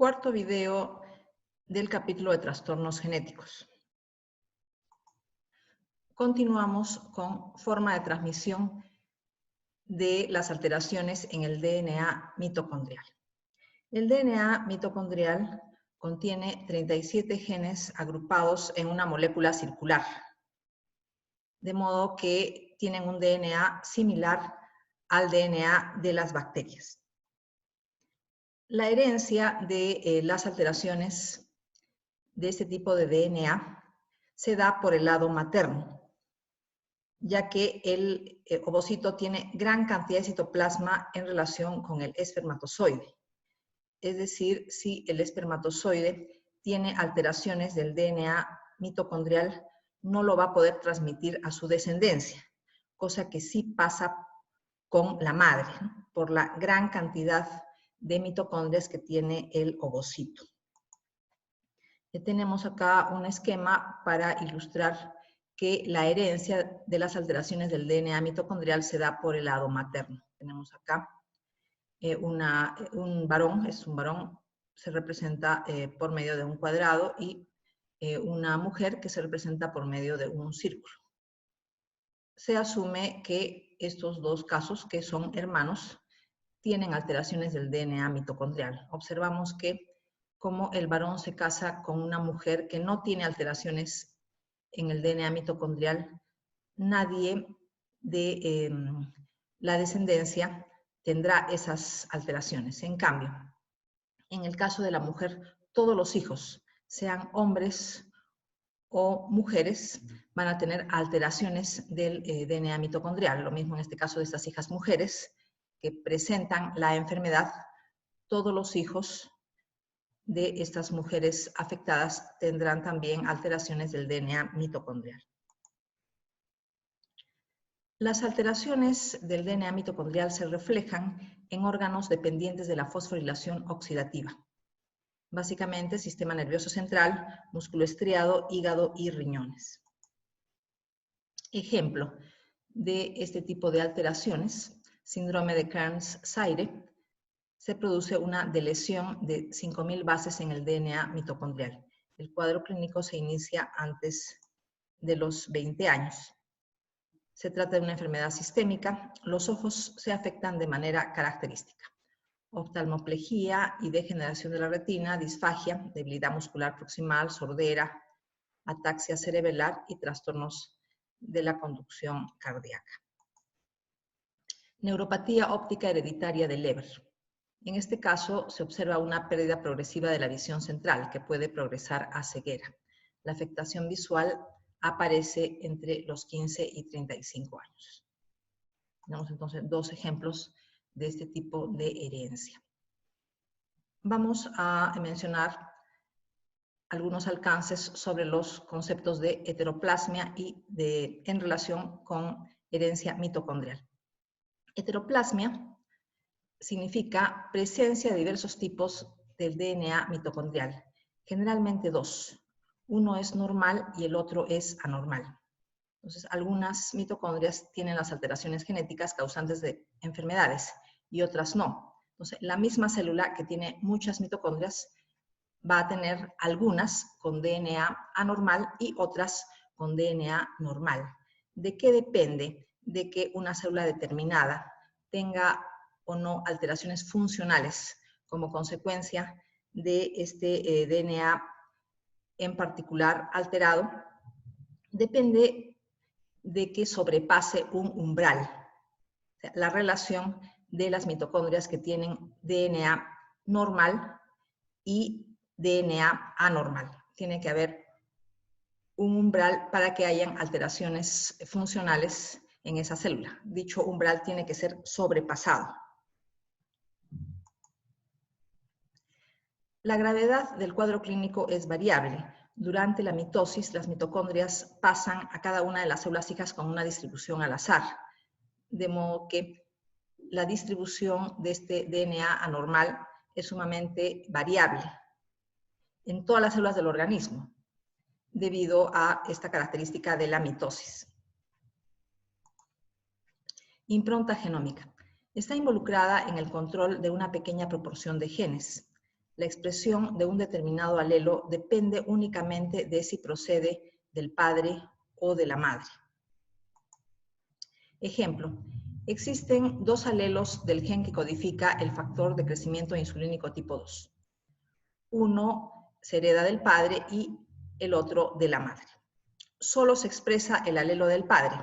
Cuarto video del capítulo de trastornos genéticos. Continuamos con forma de transmisión de las alteraciones en el DNA mitocondrial. El DNA mitocondrial contiene 37 genes agrupados en una molécula circular, de modo que tienen un DNA similar al DNA de las bacterias. La herencia de las alteraciones de este tipo de DNA se da por el lado materno, ya que el ovocito tiene gran cantidad de citoplasma en relación con el espermatozoide. Es decir, si el espermatozoide tiene alteraciones del DNA mitocondrial, no lo va a poder transmitir a su descendencia, cosa que sí pasa con la madre, ¿no? Por la gran cantidad de mitocondrias que tiene el ovocito. Tenemos acá un esquema para ilustrar que la herencia de las alteraciones del DNA mitocondrial se da por el lado materno. Tenemos acá un varón, se representa por medio de un cuadrado y una mujer que se representa por medio de un círculo. Se asume que estos dos casos, que son hermanos, tienen alteraciones del DNA mitocondrial. Observamos que como el varón se casa con una mujer que no tiene alteraciones en el DNA mitocondrial, nadie de la descendencia tendrá esas alteraciones. En cambio, en el caso de la mujer, todos los hijos, sean hombres o mujeres, van a tener alteraciones del DNA mitocondrial. Lo mismo en este caso de estas hijas mujeres que presentan la enfermedad, todos los hijos de estas mujeres afectadas tendrán también alteraciones del DNA mitocondrial. Las alteraciones del DNA mitocondrial se reflejan en órganos dependientes de la fosforilación oxidativa. Básicamente, sistema nervioso central, músculo estriado, hígado y riñones. Ejemplo de este tipo de alteraciones, síndrome de Kearns-Sayre, se produce una deleción de 5.000 bases en el DNA mitocondrial. El cuadro clínico se inicia antes de los 20 años. Se trata de una enfermedad sistémica. Los ojos se afectan de manera característica. Oftalmoplejía y degeneración de la retina, disfagia, debilidad muscular proximal, sordera, ataxia cerebelar y trastornos de la conducción cardíaca. Neuropatía óptica hereditaria de Leber. En este caso, se observa una pérdida progresiva de la visión central, que puede progresar a ceguera. La afectación visual aparece entre los 15 y 35 años. Tenemos entonces dos ejemplos de este tipo de herencia. Vamos a mencionar algunos alcances sobre los conceptos de heteroplasmia y en relación con herencia mitocondrial. Heteroplasmia significa presencia de diversos tipos del DNA mitocondrial, generalmente dos. Uno es normal y el otro es anormal. Entonces, algunas mitocondrias tienen las alteraciones genéticas causantes de enfermedades y otras no. Entonces, la misma célula que tiene muchas mitocondrias va a tener algunas con DNA anormal y otras con DNA normal. ¿De qué depende de que una célula determinada tenga o no alteraciones funcionales como consecuencia de este DNA en particular alterado? Depende de que sobrepase un umbral. O sea, la relación de las mitocondrias que tienen DNA normal y DNA anormal. Tiene que haber un umbral para que hayan alteraciones funcionales en esa célula. Dicho umbral tiene que ser sobrepasado. La gravedad del cuadro clínico es variable. Durante la mitosis, las mitocondrias pasan a cada una de las células hijas con una distribución al azar, de modo que la distribución de este DNA anormal es sumamente variable en todas las células del organismo, debido a esta característica de la mitosis. Impronta genómica. Está involucrada en el control de una pequeña proporción de genes. la expresión de un determinado alelo depende únicamente de si procede del padre o de la madre. Ejemplo, existen dos alelos del gen que codifica el factor de crecimiento insulínico tipo 2. Uno se hereda del padre y el otro de la madre. Solo se expresa el alelo del padre.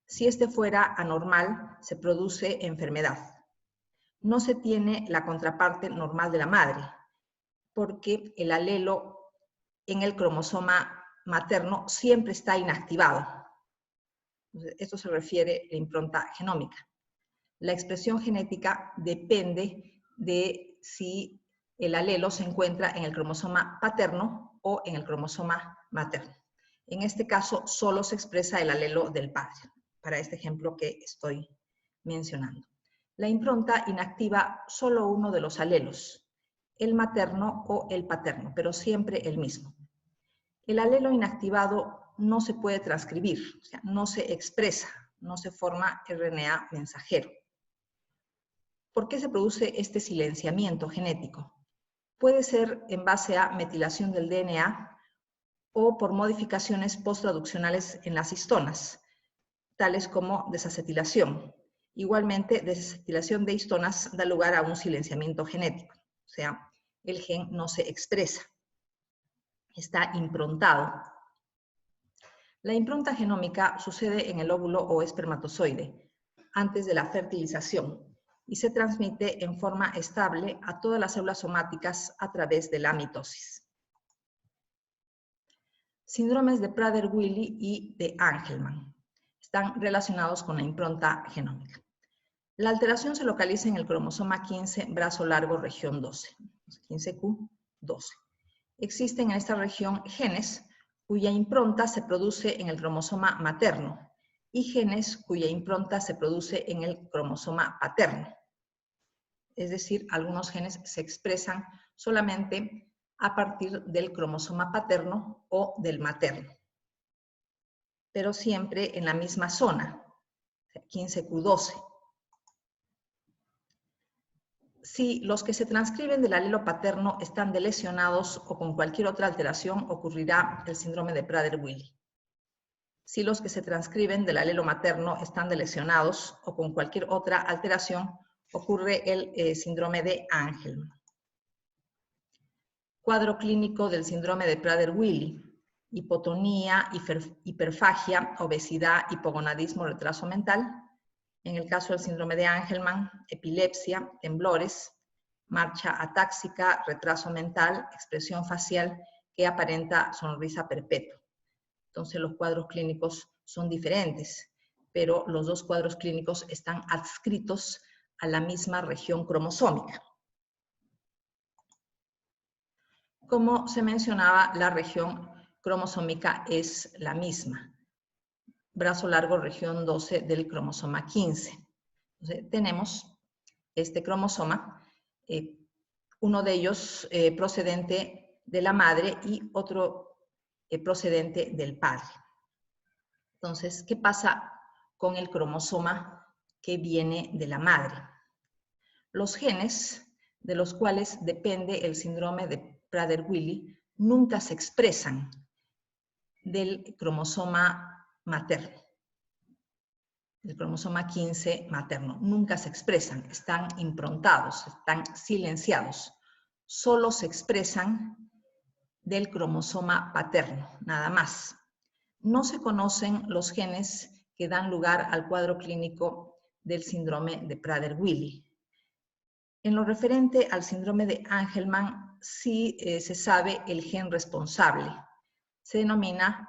Si este fuera anormal, se produce enfermedad. No se tiene la contraparte normal de la madre, porque el alelo en el cromosoma materno siempre está inactivado. Esto se refiere a la impronta genómica. La expresión genética depende de si el alelo se encuentra en el cromosoma paterno o en el cromosoma materno. En este caso, solo se expresa el alelo del padre, para este ejemplo que estoy mencionando. La impronta inactiva solo uno de los alelos, el materno o el paterno, pero siempre el mismo. El alelo inactivado no se puede transcribir, o sea, no se expresa, no se forma RNA mensajero. ¿Por qué se produce este silenciamiento genético? Puede ser en base a metilación del DNA o por modificaciones posttraduccionales en las histonas, tales como desacetilación. Igualmente, desacetilación de histonas da lugar a un silenciamiento genético, o sea, el gen no se expresa, está improntado. La impronta genómica sucede en el óvulo o espermatozoide, antes de la fertilización, y se transmite en forma estable a todas las células somáticas a través de la mitosis. Síndromes de Prader-Willi y de Angelman están relacionados con la impronta genómica. La alteración se localiza en el cromosoma 15, brazo largo, región 12, 15q12. Existen en esta región genes cuya impronta se produce en el cromosoma materno y genes cuya impronta se produce en el cromosoma paterno. Es decir, algunos genes se expresan solamente a partir del cromosoma paterno o del materno, pero siempre en la misma zona, 15q12. Si los que se transcriben del alelo paterno están delecionados o con cualquier otra alteración, ocurrirá el síndrome de Prader-Willi. Si los que se transcriben del alelo materno están delecionados o con cualquier otra alteración, ocurre el síndrome de Angelman. Cuadro clínico del síndrome de Prader-Willi: hipotonía, hiperfagia, obesidad, hipogonadismo, retraso mental. En el caso del síndrome de Angelman, epilepsia, temblores, marcha atáxica, retraso mental, expresión facial que aparenta sonrisa perpetua. Entonces los cuadros clínicos son diferentes, pero los dos cuadros clínicos están adscritos a la misma región cromosómica. Como se mencionaba, la región cromosómica es la misma. Brazo largo, región 12 del cromosoma 15. Entonces, tenemos este cromosoma, uno de ellos procedente de la madre y otro procedente del padre. Entonces, ¿qué pasa con el cromosoma que viene de la madre? Los genes de los cuales depende el síndrome de Prader-Willi nunca se expresan del cromosoma materno, del cromosoma 15 materno. Nunca se expresan, están improntados, están silenciados. Solo se expresan del cromosoma paterno, nada más. No se conocen los genes que dan lugar al cuadro clínico del síndrome de Prader-Willi. En lo referente al síndrome de Angelman, sí se sabe el gen responsable. Se denomina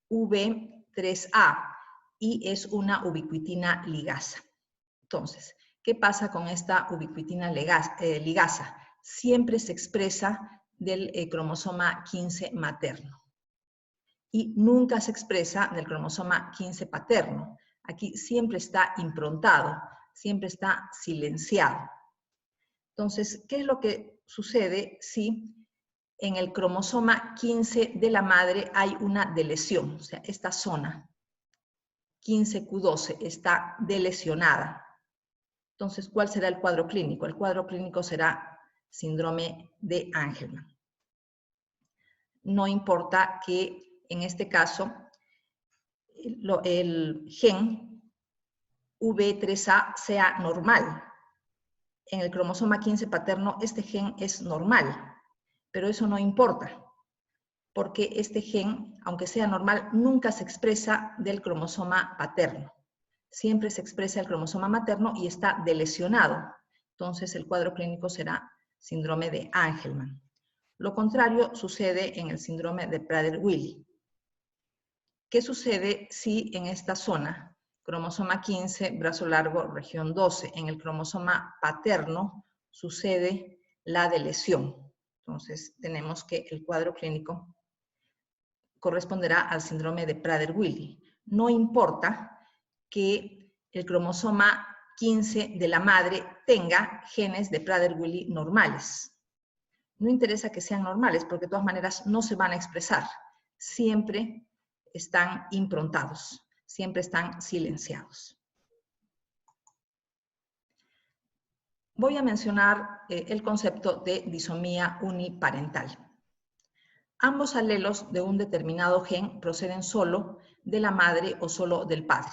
V3A y es una ubiquitina ligasa. Entonces, ¿qué pasa con esta ubiquitina ligasa? Siempre se expresa del cromosoma 15 materno y nunca se expresa del cromosoma 15 paterno. Aquí siempre está improntado, siempre está silenciado. Entonces, ¿qué es lo que sucede si en el cromosoma 15 de la madre hay una delesión? O sea, esta zona, 15q12, está delesionada. Entonces, ¿cuál será el cuadro clínico? El cuadro clínico será síndrome de Angelman. No importa que en este caso el gen V3A sea normal. En el cromosoma 15 paterno este gen es normal, pero eso no importa, porque este gen, aunque sea normal, nunca se expresa del cromosoma paterno. Siempre se expresa el cromosoma materno y está delesionado. Entonces el cuadro clínico será síndrome de Angelman. Lo contrario sucede en el síndrome de Prader-Willi. ¿Qué sucede si en esta zona, cromosoma 15, brazo largo, región 12, en el cromosoma paterno sucede la deleción? Entonces tenemos que el cuadro clínico corresponderá al síndrome de Prader-Willi. No importa que el cromosoma 15 de la madre tenga genes de Prader-Willi normales. No interesa que sean normales, porque de todas maneras no se van a expresar. Siempre están improntados, siempre están silenciados. Voy a mencionar el concepto de disomía uniparental. Ambos alelos de un determinado gen proceden solo de la madre o solo del padre.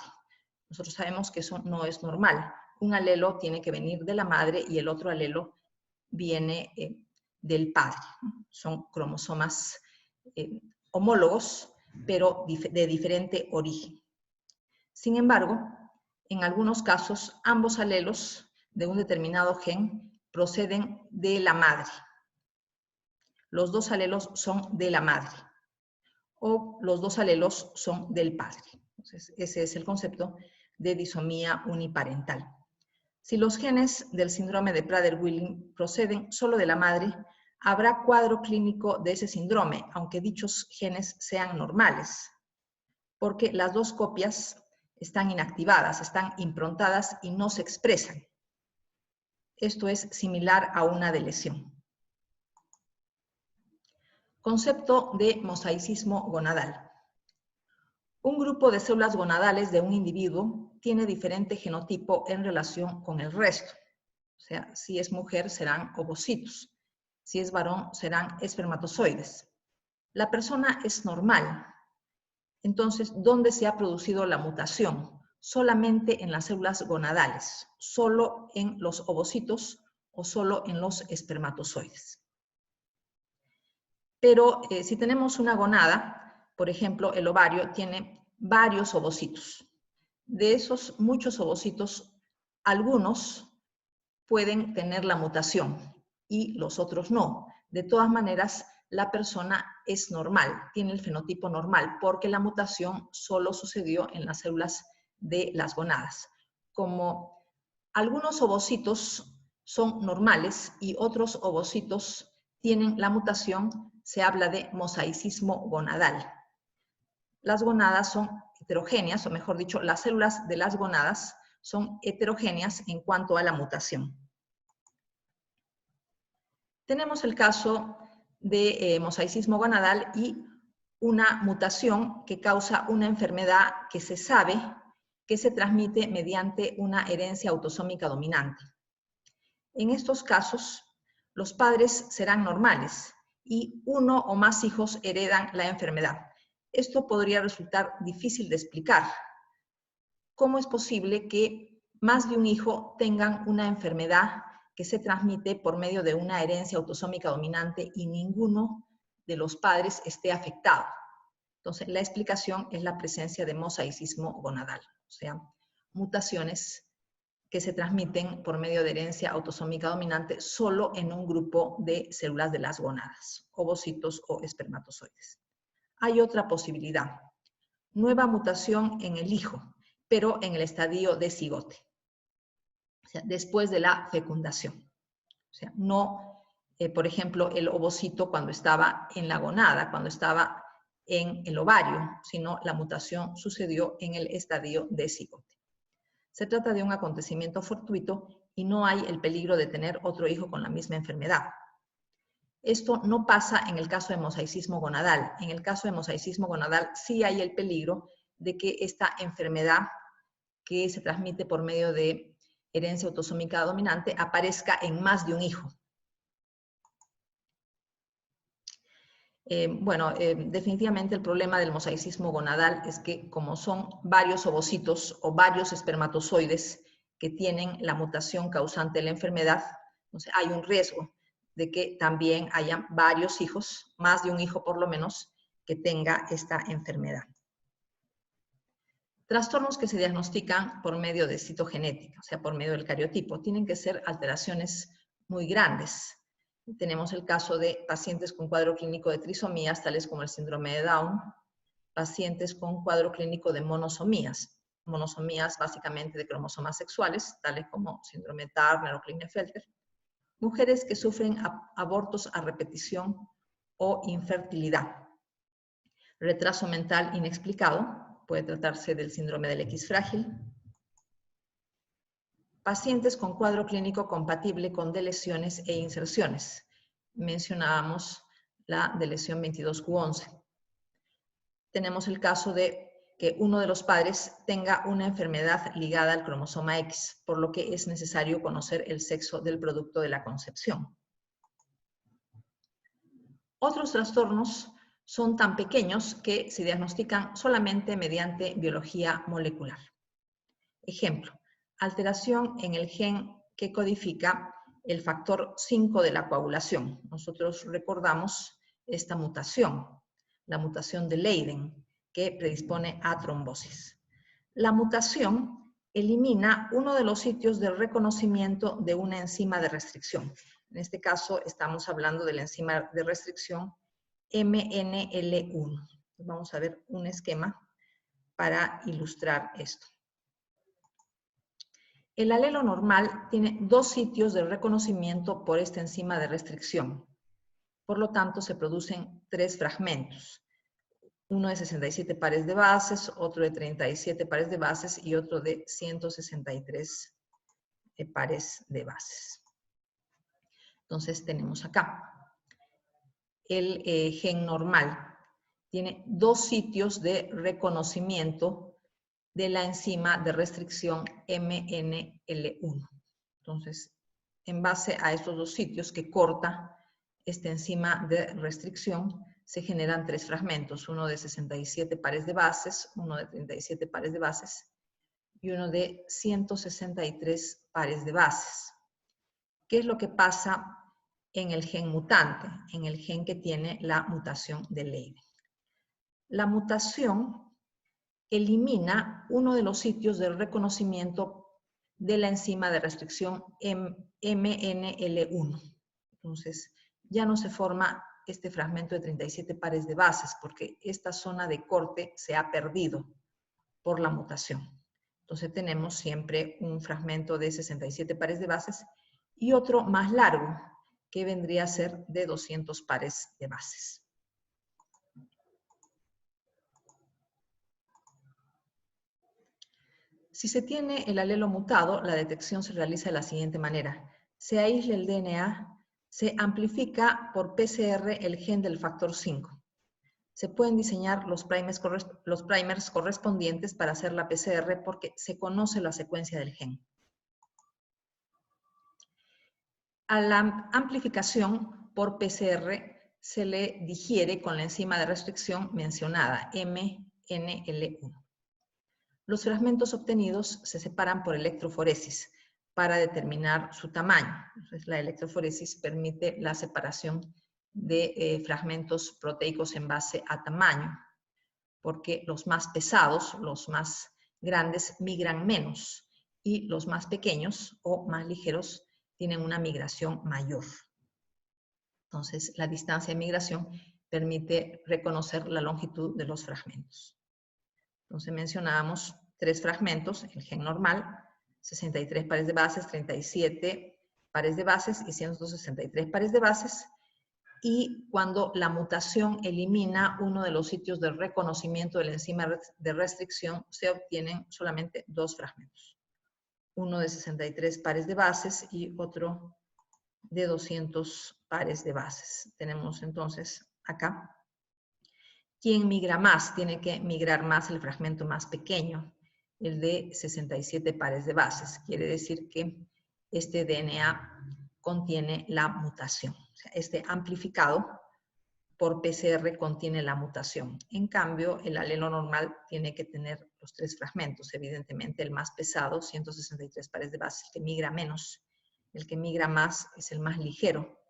Nosotros sabemos que eso no es normal. Un alelo tiene que venir de la madre y el otro alelo viene del padre. Son cromosomas homólogos, pero de diferente origen. Sin embargo, en algunos casos, ambos alelos de un determinado gen proceden de la madre. Los dos alelos son de la madre o los dos alelos son del padre. Entonces, ese es el concepto de disomía uniparental. Si los genes del síndrome de Prader-Willi proceden solo de la madre, habrá cuadro clínico de ese síndrome, aunque dichos genes sean normales, porque las dos copias están inactivadas, están improntadas y no se expresan. Esto es similar a una deleción. Concepto de mosaicismo gonadal. Un grupo de células gonadales de un individuo tiene diferente genotipo en relación con el resto. O sea, si es mujer serán ovocitos, si es varón serán espermatozoides. La persona es normal. Entonces, ¿dónde se ha producido la mutación? Solamente en las células gonadales, solo en los ovocitos o solo en los espermatozoides. Pero si tenemos una gonada, por ejemplo, el ovario tiene varios ovocitos. De esos muchos ovocitos, algunos pueden tener la mutación y los otros no. De todas maneras, la persona es normal, tiene el fenotipo normal, porque la mutación solo sucedió en las células de las gonadas. Como algunos ovocitos son normales y otros ovocitos tienen la mutación, se habla de mosaicismo gonadal. Las gonadas son heterogéneas, o mejor dicho, las células de las gonadas son heterogéneas en cuanto a la mutación. Tenemos el caso de mosaicismo gonadal y una mutación que causa una enfermedad que se sabe que se transmite mediante una herencia autosómica dominante. En estos casos, los padres serán normales y uno o más hijos heredan la enfermedad. Esto podría resultar difícil de explicar. ¿Cómo es posible que más de un hijo tengan una enfermedad que se transmite por medio de una herencia autosómica dominante y ninguno de los padres esté afectado? Entonces, la explicación es la presencia de mosaicismo gonadal, o sea, mutaciones que se transmiten por medio de herencia autosómica dominante solo en un grupo de células de las gonadas, ovocitos o espermatozoides. Hay otra posibilidad, nueva mutación en el hijo, pero en el estadio de cigote, o sea, después de la fecundación. O sea, no, por ejemplo, el ovocito cuando estaba en la gonada, cuando estaba en el ovario, sino la mutación sucedió en el estadio de cigote. Se trata de un acontecimiento fortuito y no hay el peligro de tener otro hijo con la misma enfermedad. Esto no pasa en el caso de mosaicismo gonadal. En el caso de mosaicismo gonadal sí hay el peligro de que esta enfermedad que se transmite por medio de herencia autosómica dominante aparezca en más de un hijo. Definitivamente el problema del mosaicismo gonadal es que como son varios ovocitos o varios espermatozoides que tienen la mutación causante de la enfermedad, entonces hay un riesgo de que también haya varios hijos, más de un hijo por lo menos, que tenga esta enfermedad. Trastornos que se diagnostican por medio de citogenética, o sea, por medio del cariotipo, tienen que ser alteraciones muy grandes. Tenemos el caso de pacientes con cuadro clínico de trisomías, tales como el síndrome de Down, pacientes con cuadro clínico de monosomías básicamente de cromosomas sexuales, tales como síndrome de Turner o Klinefelter, mujeres que sufren abortos a repetición o infertilidad, retraso mental inexplicado, puede tratarse del síndrome del X frágil, pacientes con cuadro clínico compatible con deleciones e inserciones. Mencionábamos la deleción 22q11. Tenemos el caso de que uno de los padres tenga una enfermedad ligada al cromosoma X, por lo que es necesario conocer el sexo del producto de la concepción. Otros trastornos son tan pequeños que se diagnostican solamente mediante biología molecular. Ejemplo, alteración en el gen que codifica el factor 5 de la coagulación. Nosotros recordamos esta mutación, la mutación de Leiden, que predispone a trombosis. La mutación elimina uno de los sitios de reconocimiento de una enzima de restricción. En este caso estamos hablando de la enzima de restricción MNL1. Vamos a ver un esquema para ilustrar esto. El alelo normal tiene dos sitios de reconocimiento por esta enzima de restricción. Por lo tanto, se producen tres fragmentos. Uno de 67 pares de bases, otro de 37 pares de bases y otro de 163 pares de bases. Entonces, tenemos acá. El gen normal tiene dos sitios de reconocimiento de la enzima de restricción MNL1. Entonces, en base a estos dos sitios que corta esta enzima de restricción, se generan tres fragmentos, uno de 67 pares de bases, uno de 37 pares de bases y uno de 163 pares de bases. ¿Qué es lo que pasa en el gen mutante, en el gen que tiene la mutación de Leiden? La mutación elimina uno de los sitios de reconocimiento de la enzima de restricción MNL1. Entonces, ya no se forma este fragmento de 37 pares de bases porque esta zona de corte se ha perdido por la mutación. Entonces, tenemos siempre un fragmento de 67 pares de bases y otro más largo, que vendría a ser de 200 pares de bases. Si se tiene el alelo mutado, la detección se realiza de la siguiente manera. Se aísla el DNA, se amplifica por PCR el gen del factor 5. Se pueden diseñar los primers correspondientes para hacer la PCR porque se conoce la secuencia del gen. A la amplificación por PCR se le digiere con la enzima de restricción mencionada, MNL1. Los fragmentos obtenidos se separan por electroforesis para determinar su tamaño. Entonces, la electroforesis permite la separación de fragmentos proteicos en base a tamaño, porque los más pesados, los más grandes, migran menos y los más pequeños o más ligeros tienen una migración mayor. Entonces, la distancia de migración permite reconocer la longitud de los fragmentos. Entonces mencionábamos tres fragmentos, el gen normal, 63 pares de bases, 37 pares de bases y 163 pares de bases. Y cuando la mutación elimina uno de los sitios de reconocimiento de la enzima de restricción, se obtienen solamente dos fragmentos. Uno de 63 pares de bases y otro de 200 pares de bases. Tenemos entonces acá. ¿Quién migra más? Tiene que migrar más el fragmento más pequeño, el de 67 pares de bases. Quiere decir que este DNA contiene la mutación. O sea, este amplificado por PCR contiene la mutación. En cambio, el alelo normal tiene que tener los 3 fragmentos. Evidentemente, el más pesado, 163 pares de bases, el que migra menos. El que migra más es el más ligero,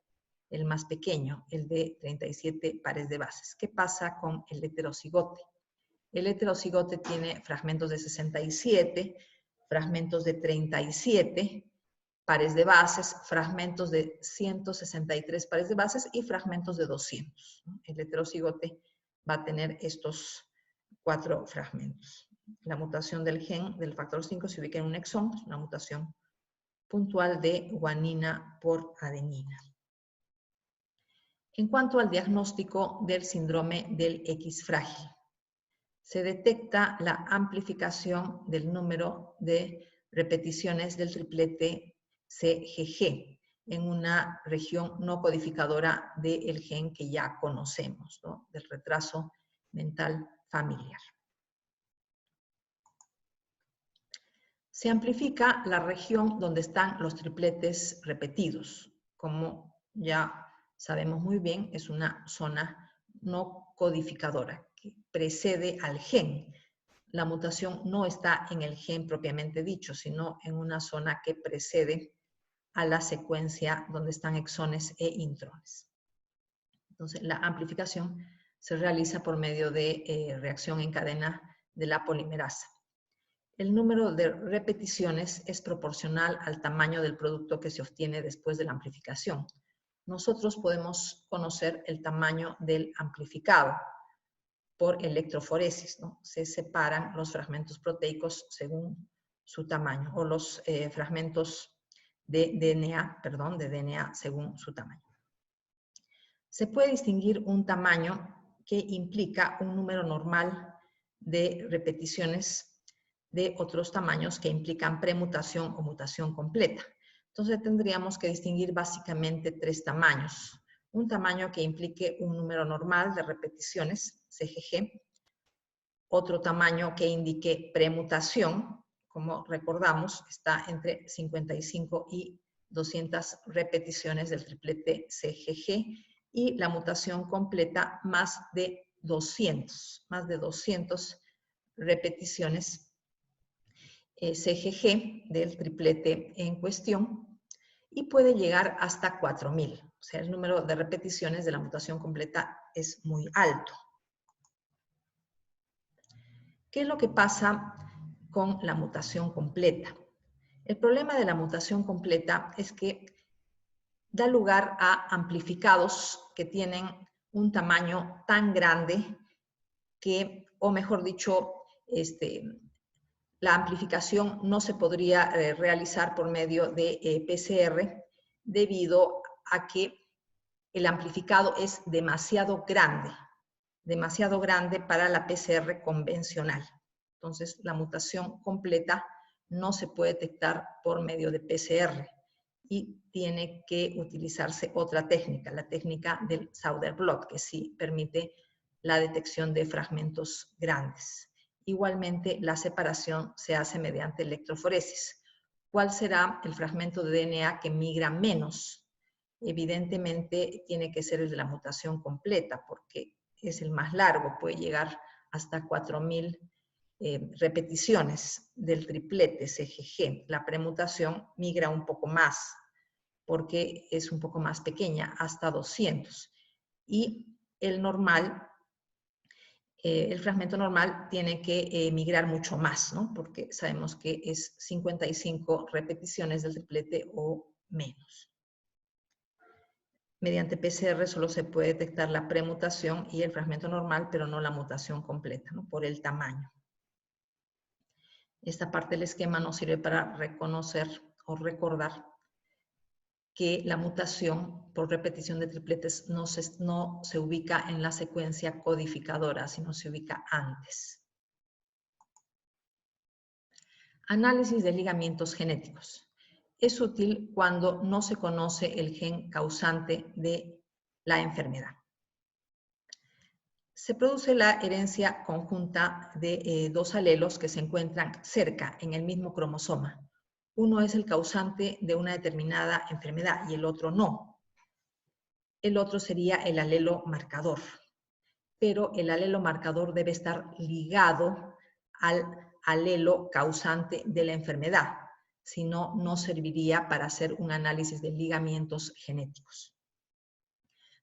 el más pequeño, el de 37 pares de bases. ¿Qué pasa con el heterocigote? El heterocigote tiene fragmentos de 67, fragmentos de 37 pares de bases, fragmentos de 163 pares de bases y fragmentos de 200. El heterocigote va a tener estos 4 fragmentos. La mutación del gen del factor 5 se ubica en un exón, es una mutación puntual de guanina por adenina. En cuanto al diagnóstico del síndrome del X frágil, se detecta la amplificación del número de repeticiones del triplete CGG en una región no codificadora del gen que ya conocemos, ¿no? Del retraso mental familiar. Se amplifica la región donde están los tripletes repetidos. Como ya sabemos muy bien, es una zona no codificadora que precede al gen. La mutación no está en el gen propiamente dicho, sino en una zona que precede a la secuencia donde están exones e intrones. Entonces, la amplificación se realiza por medio de reacción en cadena de la polimerasa. El número de repeticiones es proporcional al tamaño del producto que se obtiene después de la amplificación. Nosotros podemos conocer el tamaño del amplificado por electroforesis, ¿no? Se separan los fragmentos proteicos según su tamaño, o los fragmentos de DNA según su tamaño. Se puede distinguir un tamaño que implica un número normal de repeticiones de otros tamaños que implican premutación o mutación completa. Entonces tendríamos que distinguir básicamente 3 tamaños. Un tamaño que implique un número normal de repeticiones, CGG. Otro tamaño que indique premutación, como recordamos, está entre 55 y 200 repeticiones del triplete CGG. Y la mutación completa más de 200 repeticiones CGG del triplete en cuestión, y puede llegar hasta 4000. O sea, el número de repeticiones de la mutación completa es muy alto. ¿Qué es lo que pasa con la mutación completa? El problema de la mutación completa es que da lugar a amplificados que tienen un tamaño tan grande que, o mejor dicho, la amplificación no se podría realizar por medio de PCR debido a que el amplificado es demasiado grande para la PCR convencional. Entonces, la mutación completa no se puede detectar por medio de PCR y tiene que utilizarse otra técnica, la técnica del Sauder-Blot, que sí permite la detección de fragmentos grandes. Igualmente, la separación se hace mediante electroforesis. ¿Cuál será el fragmento de DNA que migra menos? Evidentemente, tiene que ser el de la mutación completa, porque es el más largo, puede llegar hasta 4000 repeticiones del triplete CGG. La premutación migra un poco más, porque es un poco más pequeña, hasta 200. Y el normal, el fragmento normal tiene que migrar mucho más, ¿no? Porque sabemos que es 55 repeticiones del triplete o menos. Mediante PCR solo se puede detectar la premutación y el fragmento normal, pero no la mutación completa, ¿no? Por el tamaño. Esta parte del esquema nos sirve para reconocer o recordar que la mutación por repetición de tripletes no se ubica en la secuencia codificadora, sino se ubica antes. Análisis de ligamientos genéticos. Es útil cuando no se conoce el gen causante de la enfermedad. Se produce la herencia conjunta de 2 alelos que se encuentran cerca en el mismo cromosoma. Uno es el causante de una determinada enfermedad y el otro no. el otro sería el alelo marcador. Pero el alelo marcador debe estar ligado al alelo causante de la enfermedad, si no, no serviría para hacer un análisis de ligamientos genéticos.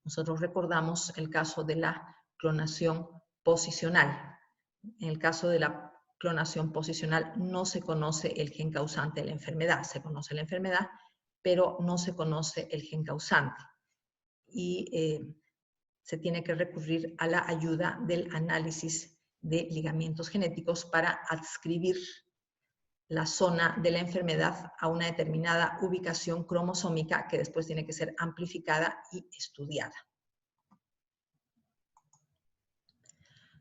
Nosotros recordamos el caso de la clonación posicional. En el caso de la clonación posicional no se conoce el gen causante de la enfermedad. Se conoce la enfermedad, pero no se conoce el gen causante. Y se tiene que recurrir a la ayuda del análisis de ligamientos genéticos para adscribir la zona de la enfermedad a una determinada ubicación cromosómica que después tiene que ser amplificada y estudiada.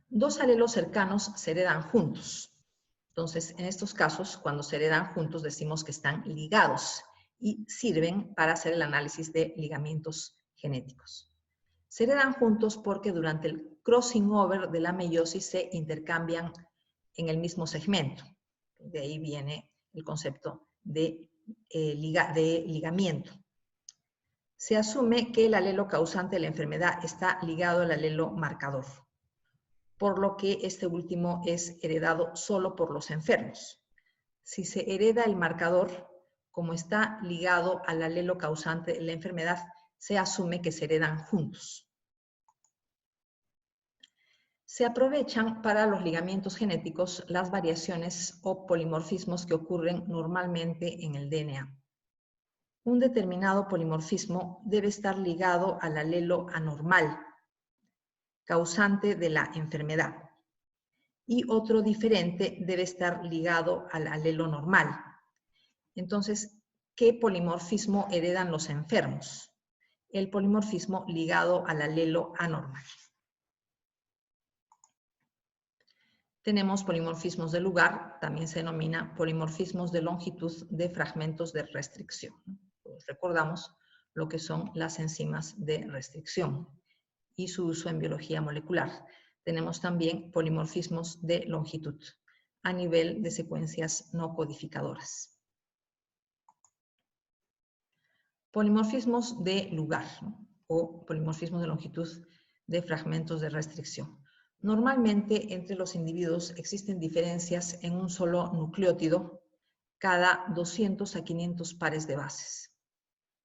Dos alelos cercanos se heredan juntos. Entonces, en estos casos, cuando se heredan juntos, decimos que están ligados y sirven para hacer el análisis de ligamientos genéticos. Se heredan juntos porque durante el crossing over de la meiosis se intercambian en el mismo segmento. De ahí viene el concepto de ligamiento. Se asume que el alelo causante de la enfermedad está ligado al alelo marcador, por lo que este último es heredado solo por los enfermos. Si se hereda el marcador, como está ligado al alelo causante de la enfermedad, se asume que se heredan juntos. Se aprovechan para los ligamientos genéticos las variaciones o polimorfismos que ocurren normalmente en el DNA. Un determinado polimorfismo debe estar ligado al alelo anormal, causante de la enfermedad, y otro diferente debe estar ligado al alelo normal. Entonces, ¿qué polimorfismo heredan los enfermos? El polimorfismo ligado al alelo anormal. Tenemos polimorfismos de lugar, también se denomina polimorfismos de longitud de fragmentos de restricción. Pues recordamos lo que son las enzimas de restricción y su uso en biología molecular. Tenemos también polimorfismos de longitud a nivel de secuencias no codificadoras. Polimorfismos de lugar, ¿no? O polimorfismos de longitud de fragmentos de restricción. Normalmente entre los individuos existen diferencias en un solo nucleótido cada 200 a 500 pares de bases.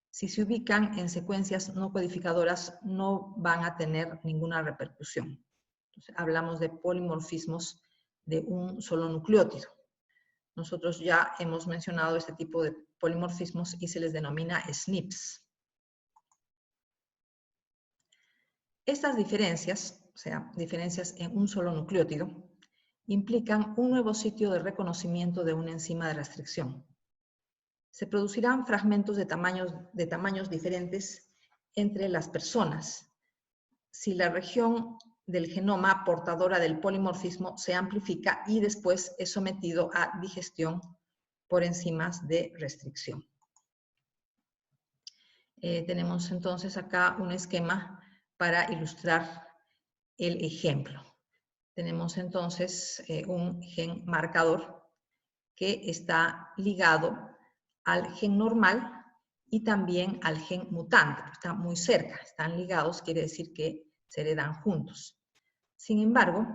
Si se ubican en secuencias no codificadoras no van a tener ninguna repercusión. Entonces, hablamos de polimorfismos de un solo nucleótido. Nosotros ya hemos mencionado este tipo de polimorfismos y se les denomina SNPs. Estas diferencias, o sea, diferencias en un solo nucleótido, implican un nuevo sitio de reconocimiento de una enzima de restricción. Se producirán fragmentos de tamaños diferentes entre las personas si la región del genoma portadora del polimorfismo se amplifica y después es sometido a digestión por enzimas de restricción. Tenemos entonces acá un esquema para ilustrar el ejemplo. Tenemos entonces un gen marcador que está ligado al gen normal y también al gen mutante. Está muy cerca, están ligados, quiere decir que se heredan juntos. Sin embargo,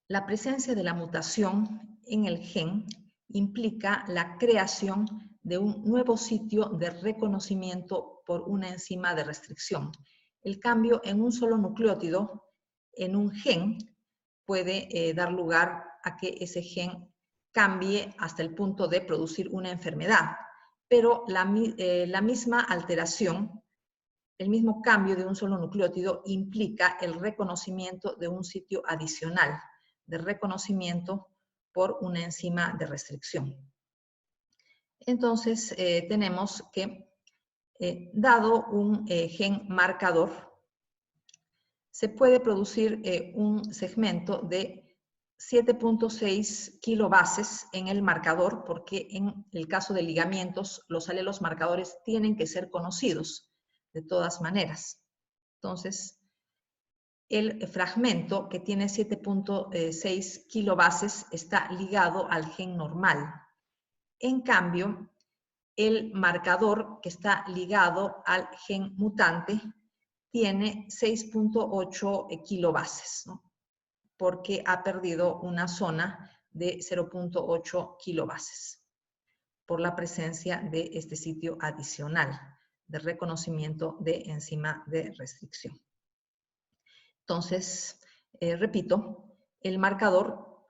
la presencia de la mutación en el gen implica la creación de un nuevo sitio de reconocimiento por una enzima de restricción. El cambio en un solo nucleótido, en un gen, puede dar lugar a que ese gen cambie hasta el punto de producir una enfermedad, pero la misma alteración, el mismo cambio de un solo nucleótido implica el reconocimiento de un sitio adicional de reconocimiento por una enzima de restricción. Entonces, tenemos que, dado un gen marcador, se puede producir un segmento de 7.6 kilobases en el marcador, porque en el caso de ligamientos, los alelos marcadores tienen que ser conocidos de todas maneras. Entonces, el fragmento que tiene 7.6 kilobases está ligado al gen normal. En cambio, el marcador que está ligado al gen mutante tiene 6.8 kilobases, ¿no? Porque ha perdido una zona de 0.8 kilobases por la presencia de este sitio adicional de reconocimiento de enzima de restricción. Entonces, repito, el marcador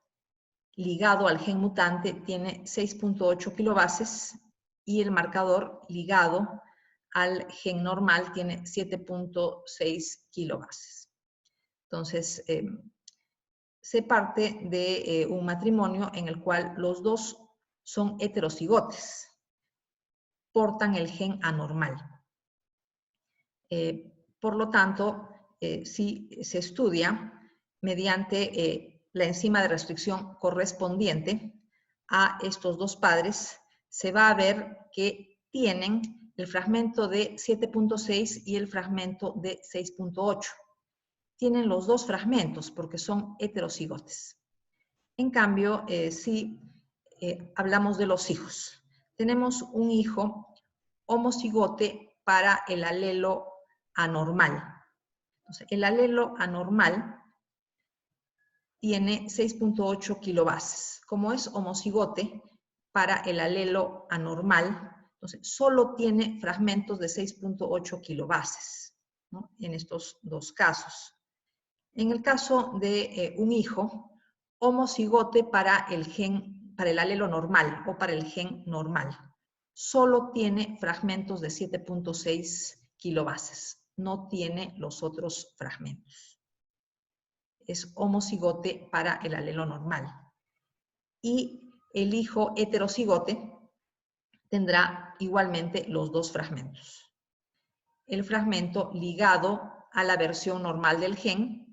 ligado al gen mutante tiene 6.8 kilobases y el marcador ligado al gen normal tiene 7.6 kilobases. Entonces, se parte de un matrimonio en el cual los dos son heterocigotes, portan el gen anormal. Por lo tanto, si se estudia mediante la enzima de restricción correspondiente a estos dos padres, se va a ver que tienen el fragmento de 7.6 y el fragmento de 6.8. Tienen los dos fragmentos porque son heterocigotes. En cambio, si hablamos de los hijos, tenemos un hijo homocigote para el alelo anormal. Entonces, el alelo anormal tiene 6.8 kilobases. Como es homocigote para el alelo anormal, entonces solo tiene fragmentos de 6.8 kilobases, ¿no? En estos dos casos. En el caso de un hijo homocigote para el alelo normal o para el gen normal, solo tiene fragmentos de 7.6 kilobases, no tiene los otros fragmentos. Es homocigote para el alelo normal. Y el hijo heterocigote tendrá igualmente los dos fragmentos. El fragmento ligado a la versión normal del gen,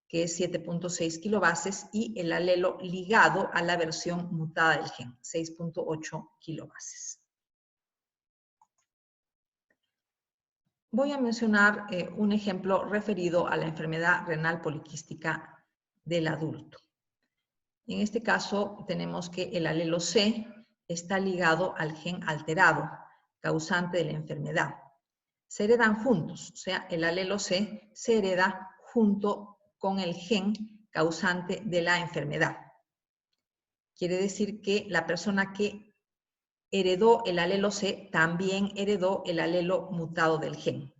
que es 7.6 kilobases, y el alelo ligado a la versión mutada del gen, 6.8 kilobases. Voy a mencionar un ejemplo referido a la enfermedad renal poliquística del adulto. En este caso tenemos que el alelo C está ligado al gen alterado, causante de la enfermedad. Se heredan juntos, o sea, el alelo C se hereda junto con el gen causante de la enfermedad. Quiere decir que la persona que heredó el alelo C también heredó el alelo mutado del gen.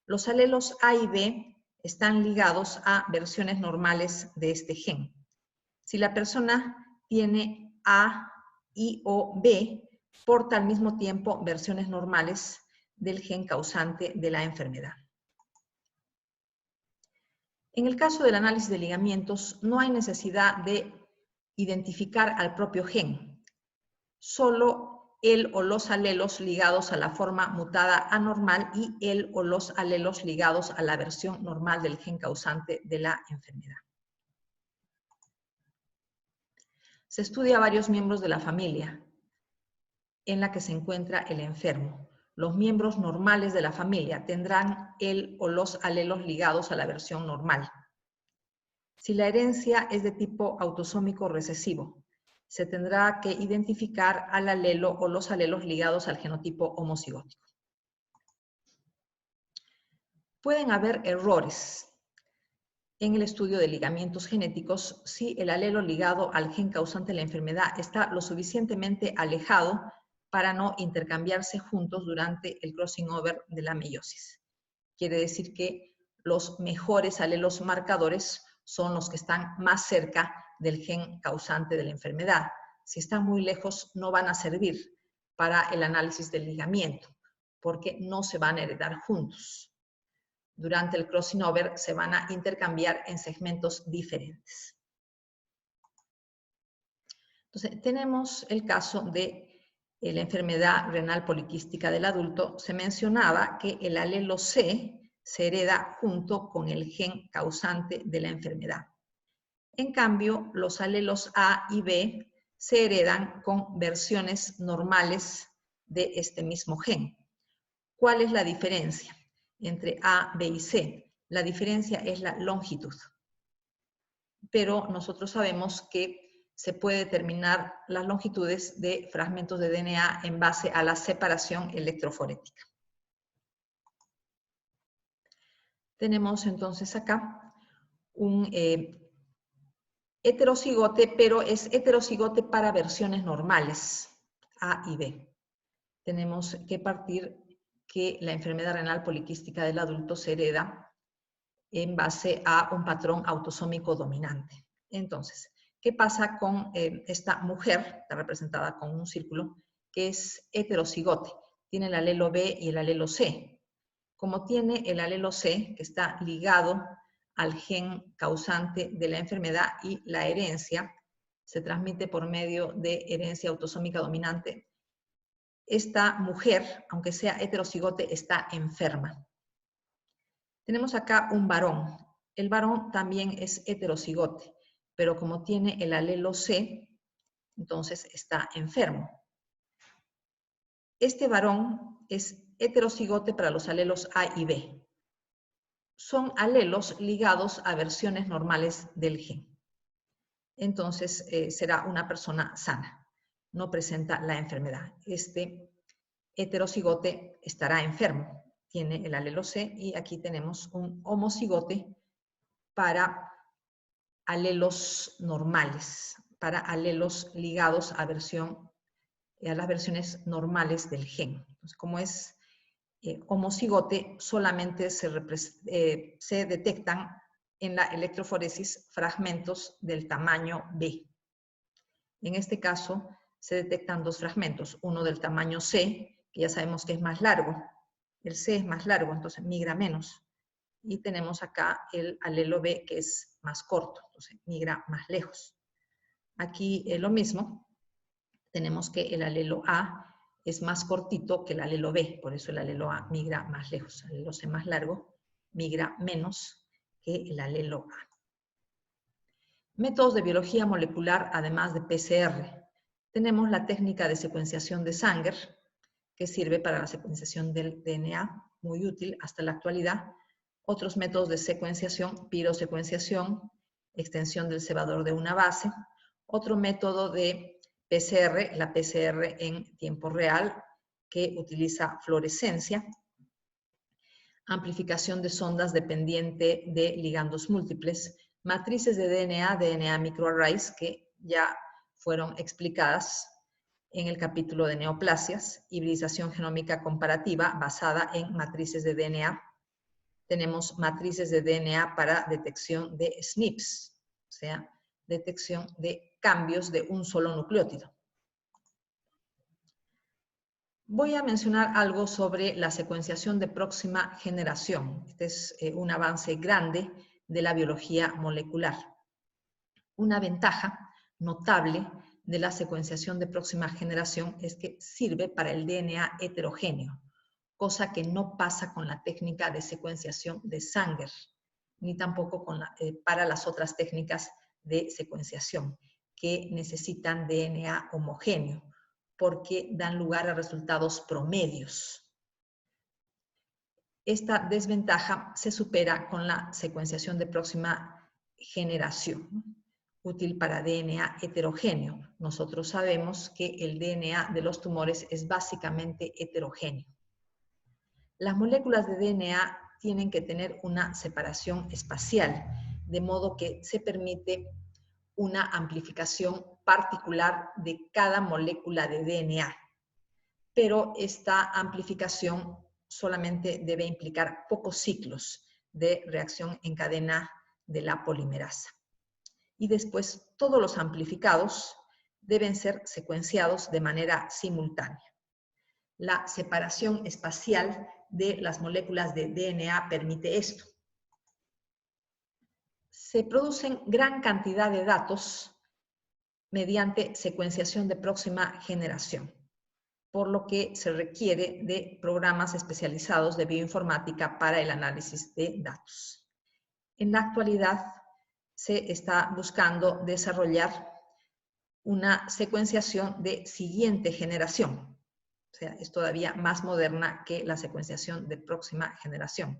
Los alelos A y B están ligados a versiones normales de este gen. Si la persona tiene A y o B, porta al mismo tiempo versiones normales del gen causante de la enfermedad. En el caso del análisis de ligamientos, no hay necesidad de identificar al propio gen. Solo el o los alelos ligados a la forma mutada anormal y el o los alelos ligados a la versión normal del gen causante de la enfermedad. Se estudia a varios miembros de la familia en la que se encuentra el enfermo. Los miembros normales de la familia tendrán el o los alelos ligados a la versión normal. Si la herencia es de tipo autosómico recesivo, se tendrá que identificar al alelo o los alelos ligados al genotipo homocigótico. Pueden haber errores en el estudio de ligamientos genéticos si el alelo ligado al gen causante de la enfermedad está lo suficientemente alejado para no intercambiarse juntos durante el crossing over de la meiosis. Quiere decir que los mejores alelos marcadores son los que están más cerca del gen causante de la enfermedad. Si están muy lejos, no van a servir para el análisis del ligamiento, porque no se van a heredar juntos. Durante el crossing over se van a intercambiar en segmentos diferentes. Entonces, tenemos el caso de la enfermedad renal poliquística del adulto. Se mencionaba que el alelo C se hereda junto con el gen causante de la enfermedad. En cambio, los alelos A y B se heredan con versiones normales de este mismo gen. ¿Cuál es la diferencia entre A, B y C? La diferencia es la longitud. Pero nosotros sabemos que se puede determinar las longitudes de fragmentos de DNA en base a la separación electroforética. Tenemos entonces acá un heterocigote, pero es heterocigote para versiones normales, A y B. Tenemos que partir que la enfermedad renal poliquística del adulto se hereda en base a un patrón autosómico dominante. Entonces, ¿qué pasa con esta mujer, está representada con un círculo, que es heterocigote? Tiene el alelo B y el alelo C. Como tiene el alelo C, que está ligado al gen causante de la enfermedad y la herencia, se transmite por medio de herencia autosómica dominante, esta mujer, aunque sea heterocigote, está enferma. Tenemos acá un varón. El varón también es heterocigote, pero como tiene el alelo C, entonces está enfermo. Este varón es heterocigote para los alelos A y B. Son alelos ligados a versiones normales del gen. Entonces será una persona sana, no presenta la enfermedad. Este heterocigote estará enfermo, tiene el alelo C, y aquí tenemos un homocigote para alelos normales, para alelos ligados a las versiones normales del gen. Entonces, como es homocigote, solamente se detectan en la electroforesis fragmentos del tamaño B. En este caso, se detectan dos fragmentos, uno del tamaño C, que ya sabemos que es más largo. El C es más largo, entonces migra menos. Y tenemos acá el alelo B, que es más corto, entonces migra más lejos. Aquí es lo mismo, tenemos que el alelo A es más cortito que el alelo B, por eso el alelo A migra más lejos. El alelo C más largo migra menos que el alelo A. Métodos de biología molecular, además de PCR. Tenemos la técnica de secuenciación de Sanger, que sirve para la secuenciación del DNA, muy útil hasta la actualidad. Otros métodos de secuenciación, pirosecuenciación, extensión del cebador de una base. Otro método de PCR, la PCR en tiempo real, que utiliza fluorescencia. Amplificación de sondas dependiente de ligandos múltiples. Matrices de DNA, DNA microarrays, que ya fueron explicadas en el capítulo de neoplasias. Hibridización genómica comparativa basada en matrices de DNA. Tenemos matrices de DNA para detección de SNPs, o sea, detección de cambios de un solo nucleótido. Voy a mencionar algo sobre la secuenciación de próxima generación. Este es un avance grande de la biología molecular. Una ventaja notable de la secuenciación de próxima generación es que sirve para el DNA heterogéneo, cosa que no pasa con la técnica de secuenciación de Sanger, ni tampoco para las otras técnicas de secuenciación, que necesitan DNA homogéneo, porque dan lugar a resultados promedios. Esta desventaja se supera con la secuenciación de próxima generación, útil para DNA heterogéneo. Nosotros sabemos que el DNA de los tumores es básicamente heterogéneo. Las moléculas de DNA tienen que tener una separación espacial, de modo que se permite una amplificación particular de cada molécula de DNA. Pero esta amplificación solamente debe implicar pocos ciclos de reacción en cadena de la polimerasa. Y después todos los amplificados deben ser secuenciados de manera simultánea. La separación espacial de las moléculas de DNA permite esto. Se producen gran cantidad de datos mediante secuenciación de próxima generación, por lo que se requiere de programas especializados de bioinformática para el análisis de datos. En la actualidad se está buscando desarrollar una secuenciación de siguiente generación, o sea, es todavía más moderna que la secuenciación de próxima generación.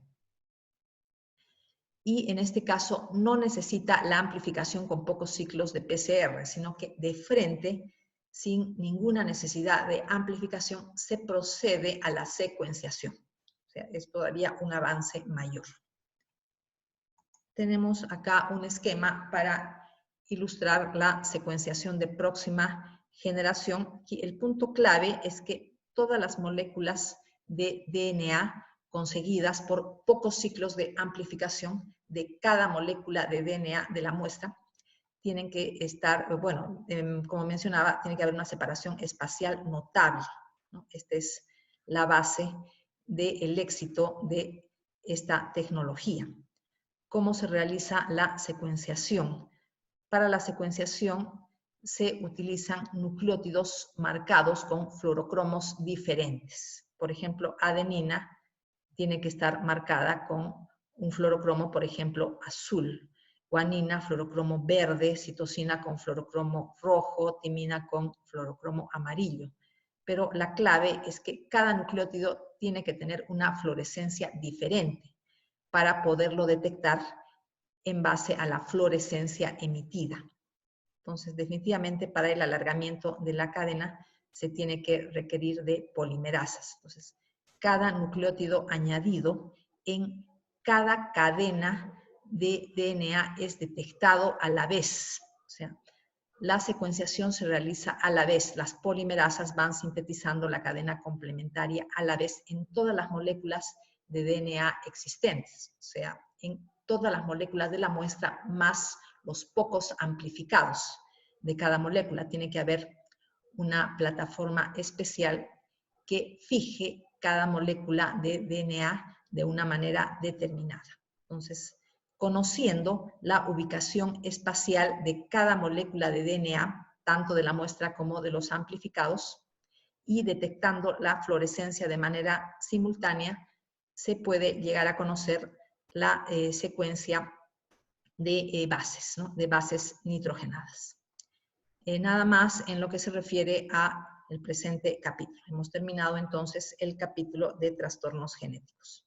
y en este caso no necesita la amplificación con pocos ciclos de PCR, sino que de frente, sin ninguna necesidad de amplificación, se procede a la secuenciación. O sea, es todavía un avance mayor. Tenemos acá un esquema para ilustrar la secuenciación de próxima generación. Y el punto clave es que todas las moléculas de DNA conseguidas por pocos ciclos de amplificación de cada molécula de DNA de la muestra tienen que estar, bueno, como mencionaba, tiene que haber una separación espacial notable, ¿no? Esta es la base del éxito de esta tecnología. ¿Cómo se realiza la secuenciación? Para la secuenciación se utilizan nucleótidos marcados con fluorocromos diferentes. Por ejemplo, adenina tiene que estar marcada con un fluorocromo, por ejemplo, azul. Guanina, fluorocromo verde, citosina con fluorocromo rojo, timina con fluorocromo amarillo. Pero la clave es que cada nucleótido tiene que tener una fluorescencia diferente para poderlo detectar en base a la fluorescencia emitida. Entonces, definitivamente para el alargamiento de la cadena se tiene que requerir de polimerasas. Entonces, cada nucleótido añadido en cada cadena de DNA es detectado a la vez. O sea, la secuenciación se realiza a la vez. Las polimerasas van sintetizando la cadena complementaria a la vez en todas las moléculas de DNA existentes. O sea, en todas las moléculas de la muestra más los pocos amplificados de cada molécula. Tiene que haber una plataforma especial que fije cada molécula de DNA de una manera determinada. Entonces, conociendo la ubicación espacial de cada molécula de DNA, tanto de la muestra como de los amplificados, y detectando la fluorescencia de manera simultánea, se puede llegar a conocer la secuencia de bases, ¿no? De bases nitrogenadas. Nada más en lo que se refiere al presente capítulo. Hemos terminado entonces el capítulo de trastornos genéticos.